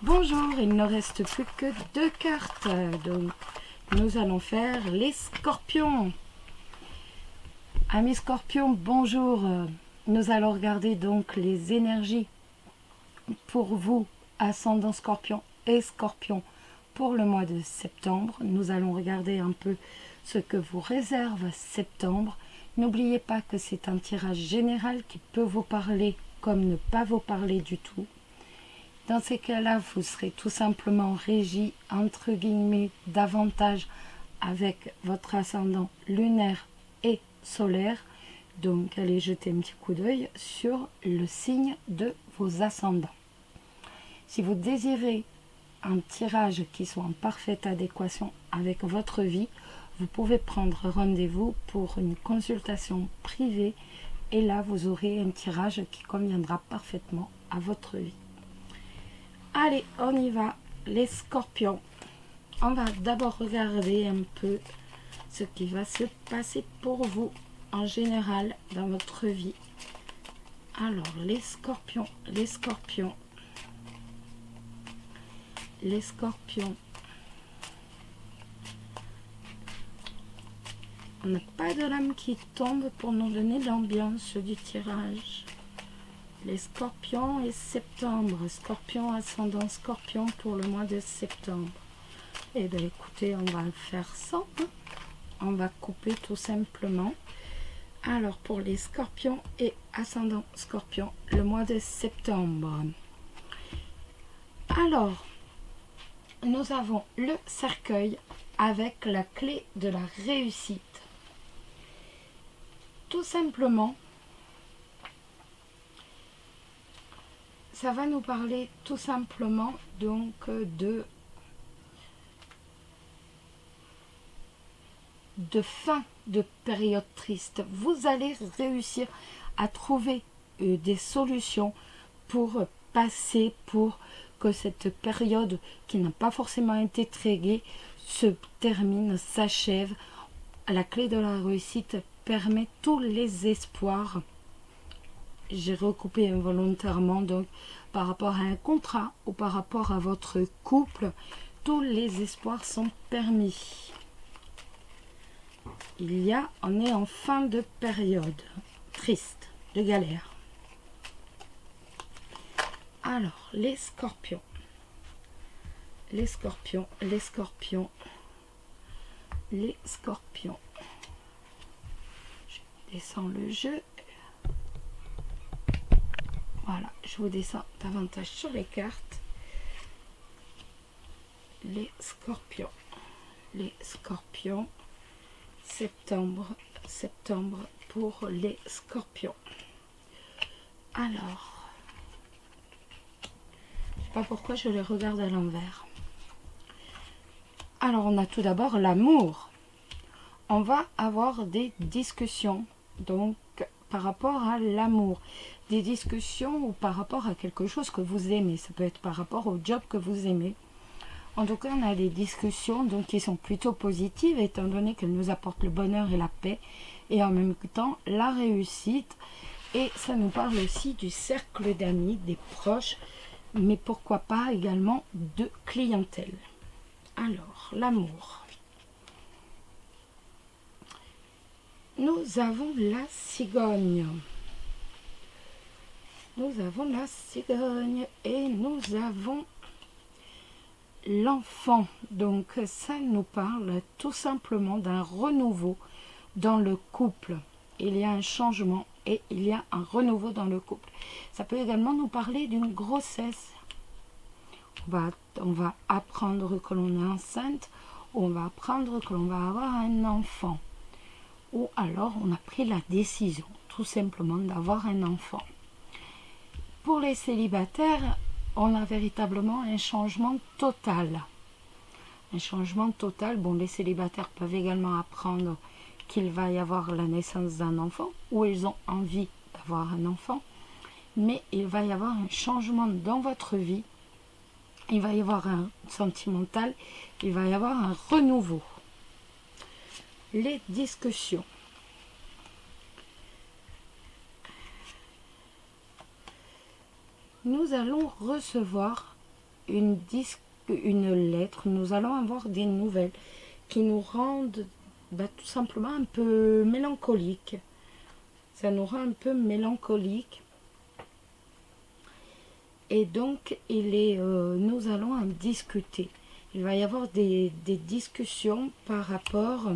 Bonjour, il ne reste plus que 2 cartes, donc nous allons faire les scorpions. Amis scorpions, bonjour, nous allons regarder donc les énergies pour vous, ascendant scorpion et scorpion, pour le mois de septembre. Nous allons regarder un peu ce que vous réserve septembre. N'oubliez pas que c'est un tirage général qui peut vous parler comme ne pas vous parler du tout. Dans ces cas-là, vous serez tout simplement régi, entre guillemets, davantage avec votre ascendant lunaire et solaire. Donc, allez jeter un petit coup d'œil sur le signe de vos ascendants. Si vous désirez un tirage qui soit en parfaite adéquation avec votre vie, vous pouvez prendre rendez-vous pour une consultation privée et là, vous aurez un tirage qui conviendra parfaitement à votre vie. Allez, on y va, les scorpions. On va d'abord regarder un peu ce qui va se passer pour vous en général dans votre vie. Alors, les scorpions, les scorpions, les scorpions. On n'a pas de lame qui tombe pour nous donner l'ambiance du tirage. Les scorpions et septembre. Scorpion, ascendant scorpion pour le mois de septembre. Eh bien écoutez, on va le faire sans. On va couper tout simplement. Alors pour les scorpions et ascendant scorpion, le mois de septembre. Alors, nous avons le cercueil avec la clé de la réussite. Tout simplement, ça va nous parler tout simplement donc de fin de période triste. Vous allez réussir à trouver des solutions pour passer, pour que cette période qui n'a pas forcément été très gaie se termine, s'achève. La clé de la réussite permet tous les espoirs. J'ai recoupé involontairement, donc par rapport à un contrat ou par rapport à votre couple, tous les espoirs sont permis. On est en fin de période triste, de galère. Alors, les scorpions, les scorpions, les scorpions, les scorpions. Je descends le jeu. Voilà, je vous descends davantage sur les cartes. Les scorpions. Les scorpions. Septembre pour les scorpions. Alors, je ne sais pas pourquoi je les regarde à l'envers. Alors, on a tout d'abord l'amour. On va avoir des discussions, donc par rapport à l'amour. Des discussions ou par rapport à quelque chose que vous aimez. Ça peut être par rapport au job que vous aimez. En tout cas, on a des discussions donc, qui sont plutôt positives, étant donné qu'elles nous apportent le bonheur et la paix, et en même temps la réussite. Et ça nous parle aussi du cercle d'amis, des proches, mais pourquoi pas également de clientèle. Alors, l'amour. Nous avons la cigogne. Nous avons la cigogne et nous avons l'enfant. Donc ça nous parle tout simplement d'un renouveau dans le couple. Il y a un changement et il y a un renouveau dans le couple. Ça peut également nous parler d'une grossesse. On va apprendre que l'on est enceinte, ou on va apprendre que l'on va avoir un enfant. Ou alors on a pris la décision tout simplement d'avoir un enfant. Pour les célibataires, on a véritablement un changement total. Un changement total. Bon, les célibataires peuvent également apprendre qu'il va y avoir la naissance d'un enfant, ou ils ont envie d'avoir un enfant. Mais il va y avoir un changement dans votre vie. Il va y avoir un sentimental. Il va y avoir un renouveau. Les discussions. Nous allons recevoir une lettre, nous allons avoir des nouvelles qui nous rendent tout simplement un peu mélancoliques. Ça nous rend un peu mélancoliques. Et donc, nous allons en discuter. Il va y avoir des discussions par rapport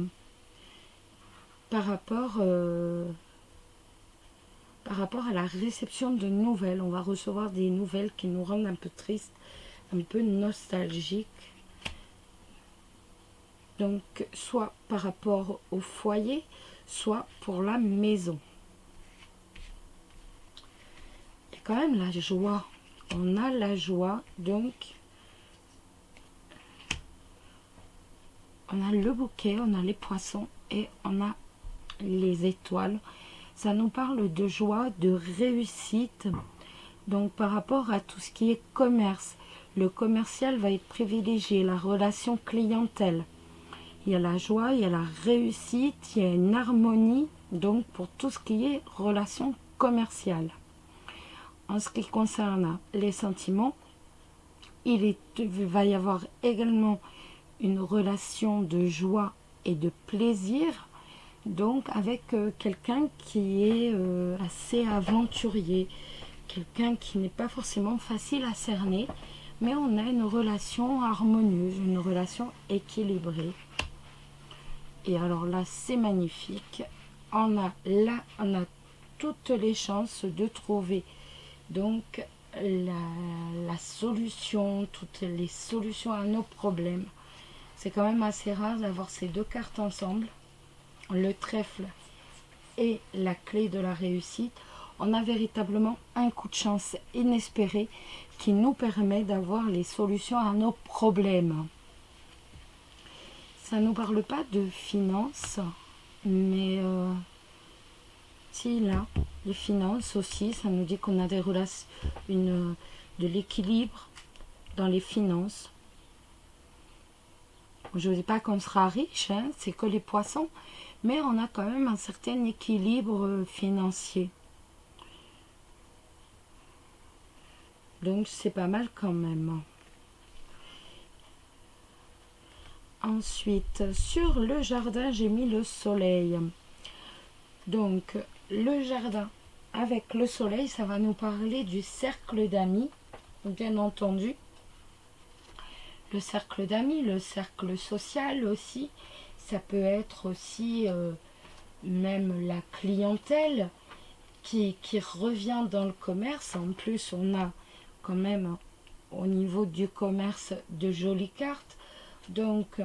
à la réception de nouvelles. On va recevoir des nouvelles qui nous rendent un peu tristes, un peu nostalgiques. Donc, soit par rapport au foyer, soit pour la maison. Il y a quand même la joie. On a la joie, donc on a le bouquet, on a les poissons et on a les étoiles. Ça nous parle de joie, de réussite. Donc par rapport à tout ce qui est commerce, le commercial va être privilégié, la relation clientèle. Il y a la joie, il y a la réussite, il y a une harmonie, donc pour tout ce qui est relation commerciale. En ce qui concerne les sentiments, il va y avoir également une relation de joie et de plaisir, donc avec quelqu'un qui est assez aventurier, quelqu'un qui n'est pas forcément facile à cerner, mais on a une relation harmonieuse, une relation équilibrée. Et alors là, c'est magnifique. On a toutes les chances de trouver donc la solution, toutes les solutions à nos problèmes. C'est quand même assez rare d'avoir ces deux cartes ensemble, le trèfle et la clé de la réussite. On a véritablement un coup de chance inespéré qui nous permet d'avoir les solutions à nos problèmes. Ça ne nous parle pas de finances, mais si là, les finances aussi, ça nous dit qu'on a des relations, de l'équilibre dans les finances. Je ne dis pas qu'on sera riche, hein, c'est que les poissons, mais on a quand même un certain équilibre financier. Donc c'est pas mal quand même. Ensuite, sur le jardin, j'ai mis le soleil. Donc, le jardin avec le soleil, ça va nous parler du cercle d'amis, bien entendu. Le cercle d'amis, le cercle social aussi. Ça peut être aussi même la clientèle qui revient dans le commerce. En plus, on a quand même au niveau du commerce de jolies cartes. Donc,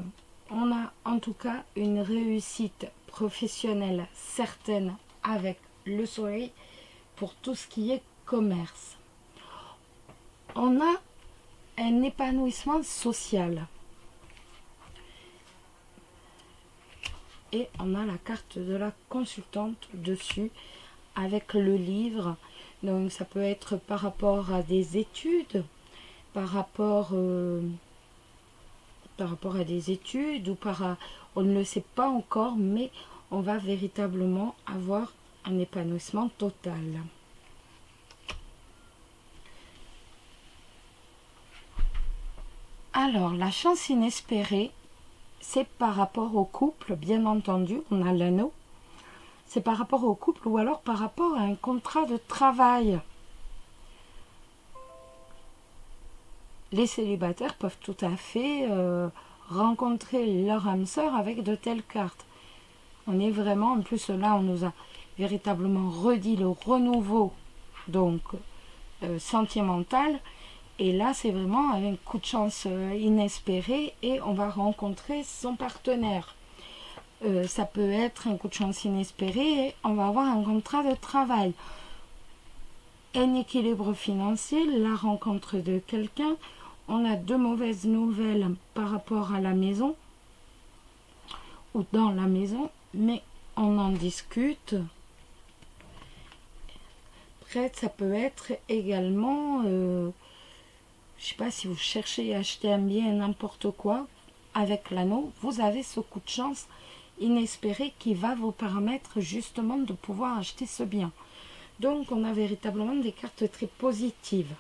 on a en tout cas une réussite professionnelle certaine avec le soleil pour tout ce qui est commerce. On a un épanouissement social. Et on a la carte de la consultante dessus avec le livre. Donc, ça peut être par rapport à des études, par rapport à des études ou on ne le sait pas encore, mais on va véritablement avoir un épanouissement total. Alors, la chance inespérée, c'est par rapport au couple, bien entendu, on a l'anneau. C'est par rapport au couple ou alors par rapport à un contrat de travail. Les célibataires peuvent tout à fait rencontrer leur âme sœur avec de telles cartes. On est vraiment, en plus là, on nous a véritablement redit le renouveau donc sentimental. Et là, c'est vraiment un coup de chance inespéré et on va rencontrer son partenaire. Ça peut être un coup de chance inespéré et on va avoir un contrat de travail. Un équilibre financier, la rencontre de quelqu'un. On a de mauvaises nouvelles par rapport à la maison ou dans la maison, mais on en discute. Après, ça peut être également, je ne sais pas si vous cherchez à acheter un bien, n'importe quoi, avec l'anneau, vous avez ce coup de chance inespéré qui va vous permettre justement de pouvoir acheter ce bien. Donc, on a véritablement des cartes très positives.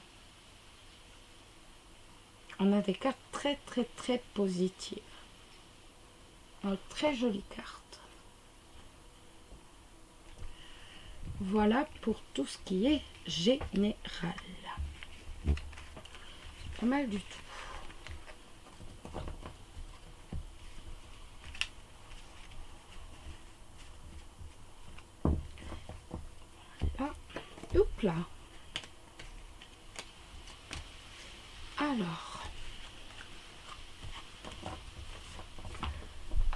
On a des cartes très très très positives. Une très jolie carte. Voilà pour tout ce qui est général. Pas mal du tout. Là, hop là. Alors,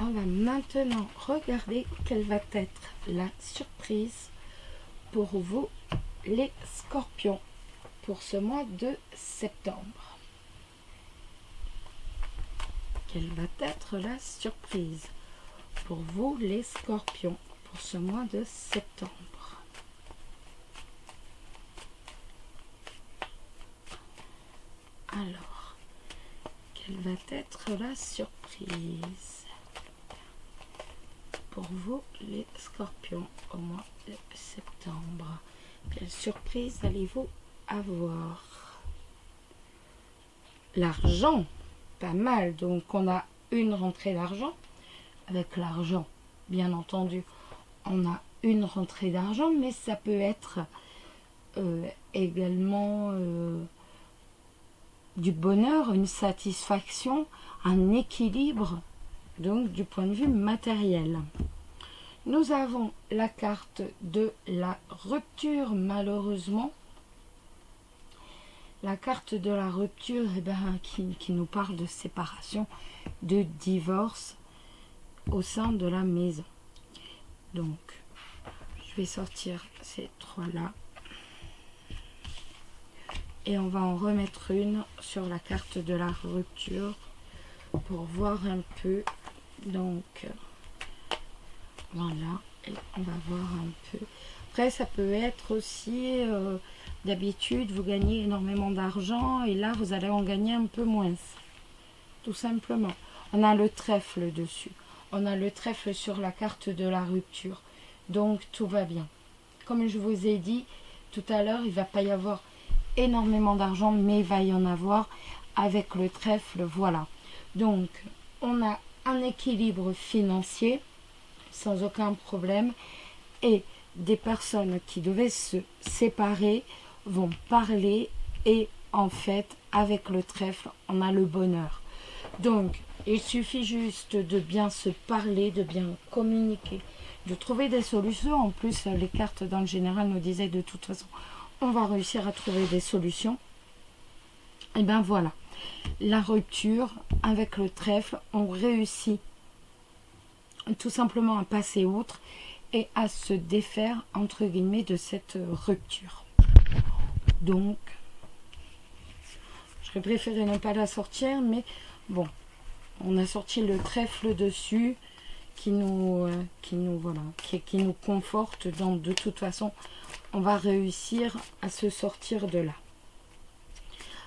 on va maintenant regarder quelle va être la surprise pour vous, les scorpions, pour ce mois de septembre. Quelle va être la surprise pour vous, les scorpions, pour ce mois de septembre? Alors, quelle va être la surprise pour vous, les scorpions, au mois de septembre? Quelle surprise allez-vous avoir? L'argent, pas mal. Donc, on a une rentrée d'argent. Avec l'argent, bien entendu, on a une rentrée d'argent, mais ça peut être également du bonheur, une satisfaction, un équilibre, donc du point de vue matériel. Nous avons la carte de la rupture, malheureusement. La carte de la rupture, eh ben, qui nous parle de séparation, de divorce au sein de la maison. Donc, je vais sortir ces trois-là. Et on va en remettre une sur la carte de la rupture pour voir un peu. Donc, voilà. Et on va voir un peu. Après, ça peut être aussi, d'habitude, vous gagnez énormément d'argent et là, vous allez en gagner un peu moins. Tout simplement. On a le trèfle dessus. On a le trèfle sur la carte de la rupture. Donc, tout va bien. Comme je vous ai dit tout à l'heure, il ne va pas y avoir énormément d'argent, mais il va y en avoir avec le trèfle. Voilà. Donc, on a un équilibre financier sans aucun problème. Et des personnes qui devaient se séparer vont parler. Et en fait, avec le trèfle, on a le bonheur. Donc, il suffit juste de bien se parler, de bien communiquer, de trouver des solutions. En plus, les cartes dans le général nous disaient de toute façon, on va réussir à trouver des solutions. Et bien voilà, la rupture avec le trèfle, on réussit tout simplement à passer outre et à se défaire, entre guillemets, de cette rupture. Donc, j'aurais préféré ne pas la sortir, mais bon, on a sorti le trèfle dessus qui nous conforte. Donc, de toute façon, on va réussir à se sortir de là.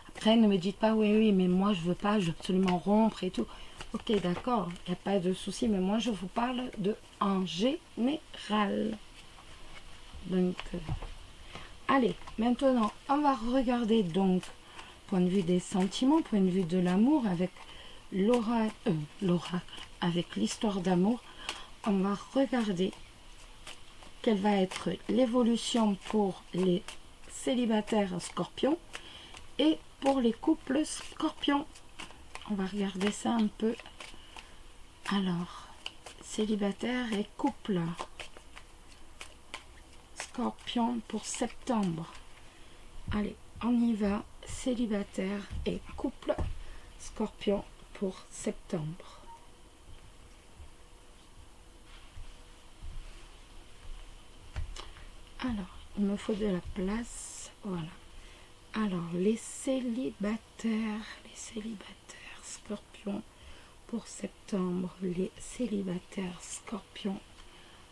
Après, ne me dites pas, oui, mais moi, je veux pas, je veux absolument rompre et tout. Ok, d'accord, il n'y a pas de souci, mais moi, je vous parle de en général. Donc, allez, maintenant, on va regarder donc, point de vue des sentiments, point de vue de l'amour, avec l'oracle, avec l'histoire d'amour. On va regarder quelle va être l'évolution pour les célibataires scorpions et pour les couples scorpions. On va regarder ça un peu. Alors, célibataire et couple scorpion pour septembre. Allez, on y va. Célibataire et couple scorpion pour septembre. Alors, il me faut de la place. Voilà. Alors, les célibataires scorpions pour septembre. Les célibataires scorpions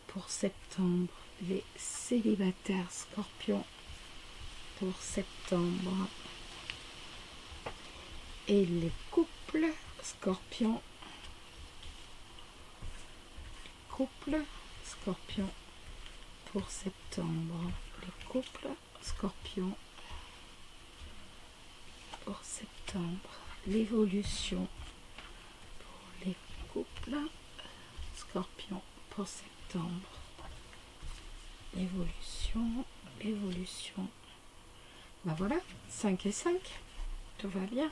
pour septembre. Les célibataires scorpions pour septembre. Et les couples scorpions. Couple scorpion pour septembre. Les couples scorpions pour septembre. l'évolution pour les couples Scorpion pour septembre. Évolution, évolution. Ben voilà, 5 et 5, tout va bien.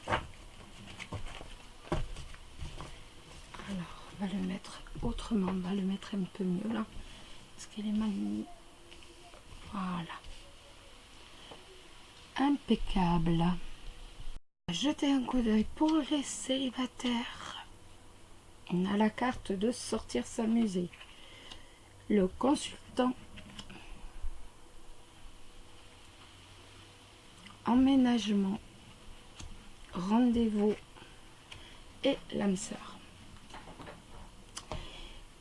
Alors, on va le mettre autrement, on va le mettre un peu mieux là, parce qu'il est mal mis. Voilà. Impeccable. Jetez un coup d'œil pour les célibataires. On a la carte de sortir s'amuser. Le consultant. Emménagement. Rendez-vous. Et l'âme sœur.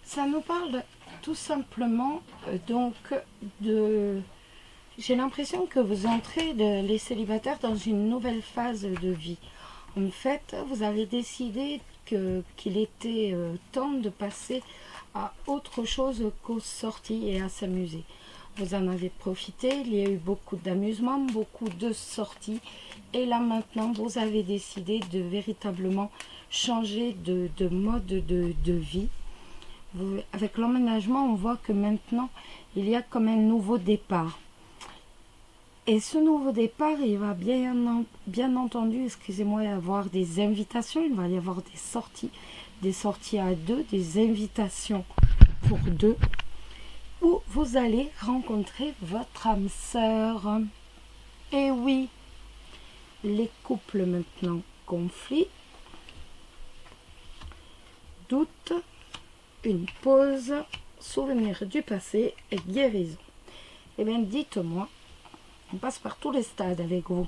Ça nous parle tout simplement donc de... J'ai l'impression que vous entrez, les célibataires, dans une nouvelle phase de vie. En fait, vous avez décidé qu'il était temps de passer à autre chose qu'aux sorties et à s'amuser. Vous en avez profité, il y a eu beaucoup d'amusement, beaucoup de sorties. Et là maintenant, vous avez décidé de véritablement changer de mode de vie. Avec l'emménagement, on voit que maintenant, il y a comme un nouveau départ. Et ce nouveau départ, il va bien entendu, excusez-moi, y avoir des invitations, il va y avoir des sorties à deux, des invitations pour deux, où vous allez rencontrer votre âme sœur. Et oui, les couples maintenant, conflit, doute, une pause, souvenir du passé et guérison. Eh bien, dites-moi, on passe par tous les stades avec vous.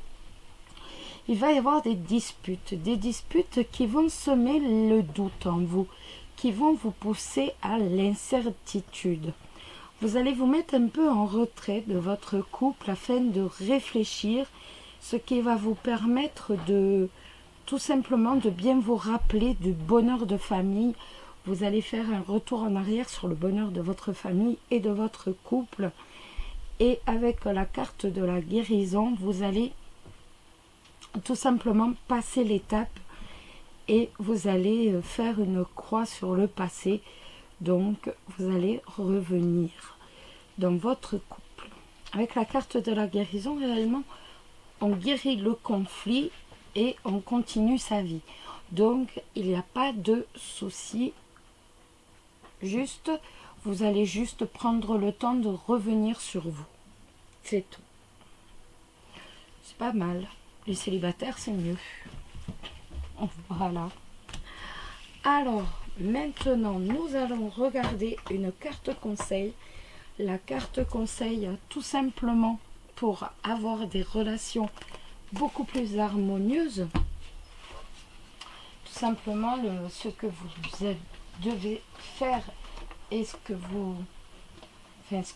Il va y avoir des disputes qui vont semer le doute en vous, qui vont vous pousser à l'incertitude. Vous allez vous mettre un peu en retrait de votre couple afin de réfléchir, ce qui va vous permettre de tout simplement de bien vous rappeler du bonheur de famille. Vous allez faire un retour en arrière sur le bonheur de votre famille et de votre couple. Et avec la carte de la guérison, vous allez tout simplement passer l'étape et vous allez faire une croix sur le passé. Donc, vous allez revenir dans votre couple. Avec la carte de la guérison, réellement, on guérit le conflit et on continue sa vie. Donc, il n'y a pas de souci. Juste, vous allez juste prendre le temps de revenir sur vous. C'est tout. C'est pas mal. Les célibataires, c'est mieux. Voilà. Alors, maintenant, nous allons regarder une carte conseil. La carte conseil, tout simplement, pour avoir des relations beaucoup plus harmonieuses. Tout simplement, ce que vous devez faire et ce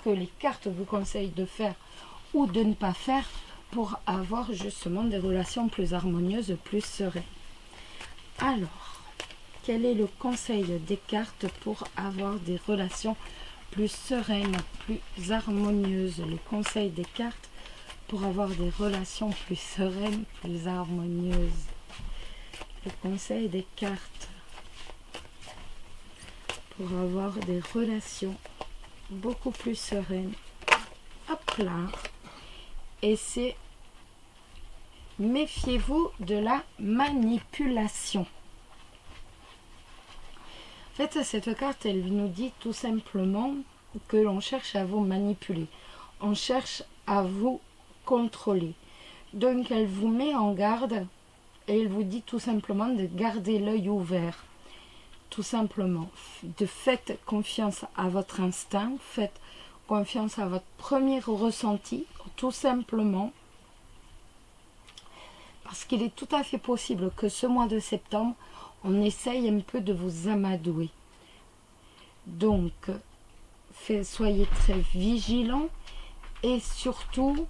que les cartes vous conseillent de faire ou de ne pas faire pour avoir justement des relations plus harmonieuses, plus sereines. Alors, quel est le conseil des cartes pour avoir des relations plus sereines, plus harmonieuses? Les conseils des cartes pour avoir des relations plus sereines, plus harmonieuses. Les conseils des cartes pour avoir des relations beaucoup plus sereines. Hop là. Et c'est méfiez-vous de la manipulation. En fait, cette carte, elle nous dit tout simplement que l'on cherche à vous manipuler. On cherche à vous contrôler. Donc, elle vous met en garde et elle vous dit tout simplement de garder l'œil ouvert. Tout simplement, faites confiance à votre instinct, faites confiance à votre premier ressenti, tout simplement, parce qu'il est tout à fait possible que ce mois de septembre, on essaye un peu de vous amadouer. Donc, soyez très vigilants et surtout,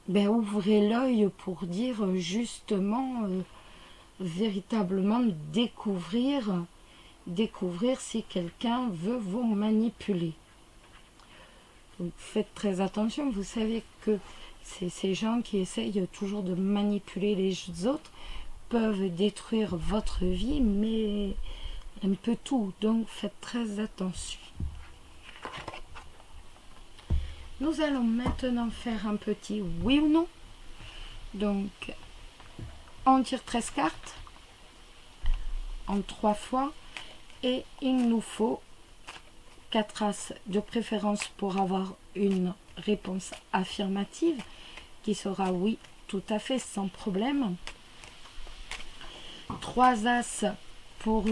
ouvrez l'œil pour dire justement, véritablement découvrir si quelqu'un veut vous manipuler. Donc faites très attention, vous savez que Ces gens qui essayent toujours de manipuler les autres peuvent détruire votre vie, mais un peu tout, donc faites très attention. Nous allons maintenant faire un petit oui ou non. Donc, on tire 13 cartes en 3 fois et il nous faut 4 as de préférence pour avoir une réponse affirmative qui sera oui, tout à fait, sans problème. 3 as pour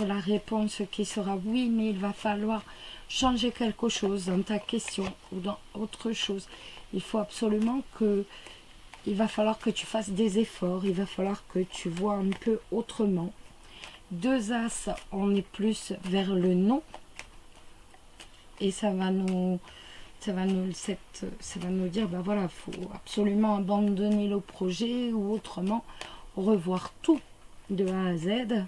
la réponse qui sera oui, mais il va falloir changer quelque chose dans ta question ou dans autre chose. Il faut absolument il va falloir que tu fasses des efforts, il va falloir que tu vois un peu autrement. 2 as, on est plus vers le non. Et ça va nous dire, ben voilà, il faut absolument abandonner le projet ou autrement revoir tout de A à Z.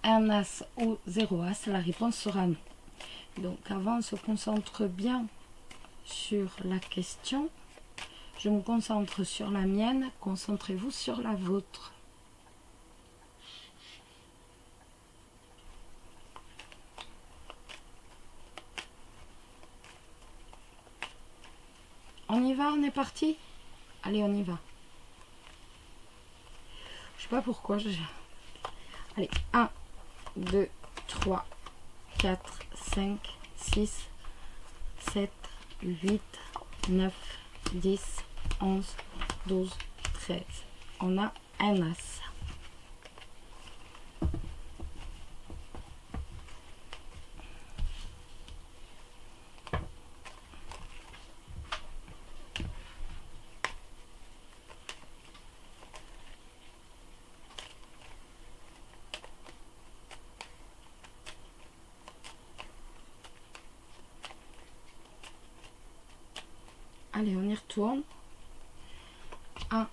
Un as ou 0 as, la réponse sera non. Donc avant, on se concentre bien sur la question. Je me concentre sur la mienne, concentrez-vous sur la vôtre. On y va, on est parti? Allez, on y va. Je sais pas pourquoi. Allez, 1, 2, 3, 4, 5, 6, 7, 8, 9, 10, 11, 12, 13. On a un as. Allez, on y retourne. 1,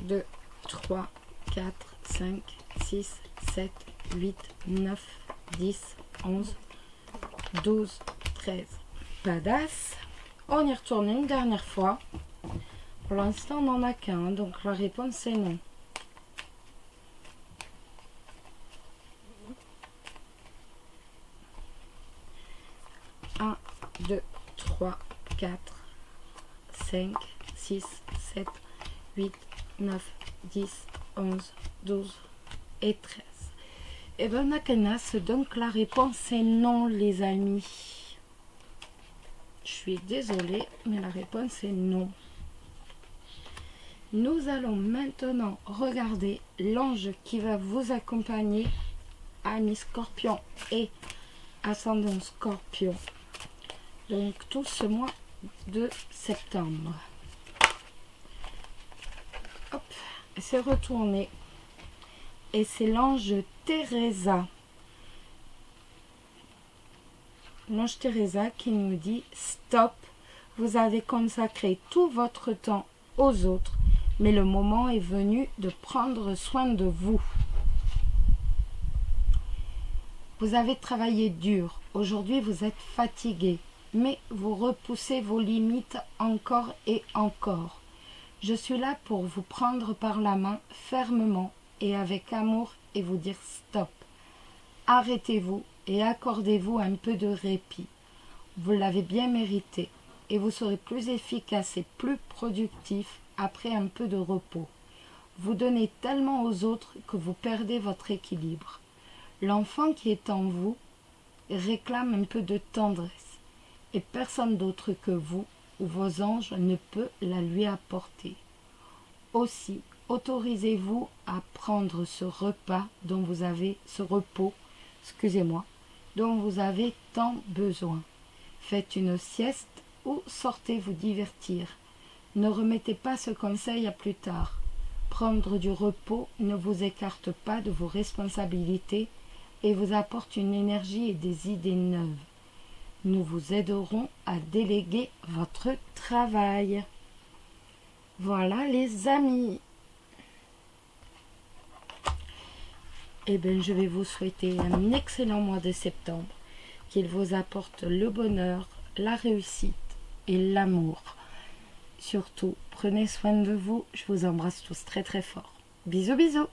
2, 3, 4, 5, 6, 7, 8, 9, 10, 11, 12, 13. Pas d'as. On y retourne une dernière fois. Pour l'instant, on n'en a qu'un, donc la réponse est non. Un, 2, 3, 4, 5, 6, 7, 8, 9, 10, 11, 12 et 13. Et bien, on n'a qu'un as, donc la réponse est non, les amis. Je suis désolée, mais la réponse est non. Nous allons maintenant regarder l'ange qui va vous accompagner, amis Scorpion et ascendant Scorpion. Donc, tout ce mois de septembre. Hop, c'est retourné. Et c'est l'ange Teresa. L'ange Teresa qui nous dit stop, vous avez consacré tout votre temps aux autres, mais le moment est venu de prendre soin de vous. Vous avez travaillé dur, aujourd'hui vous êtes fatigué, mais vous repoussez vos limites encore et encore. Je suis là pour vous prendre par la main fermement et avec amour et vous dire stop. Arrêtez-vous et accordez-vous un peu de répit. Vous l'avez bien mérité et vous serez plus efficace et plus productif après un peu de repos. Vous donnez tellement aux autres que vous perdez votre équilibre. L'enfant qui est en vous réclame un peu de tendresse et personne d'autre que vous ou vos anges ne peut la lui apporter. Aussi, autorisez-vous à prendre ce repos dont vous avez tant besoin. Faites une sieste ou sortez vous divertir. Ne remettez pas ce conseil à plus tard. Prendre du repos ne vous écarte pas de vos responsabilités et vous apporte une énergie et des idées neuves. Nous vous aiderons à déléguer votre travail. Voilà les amis. Eh bien, je vais vous souhaiter un excellent mois de septembre, qu'il vous apporte le bonheur, la réussite et l'amour. surtout, prenez soin de vous. Je vous embrasse tous très très fort. Bisous bisous.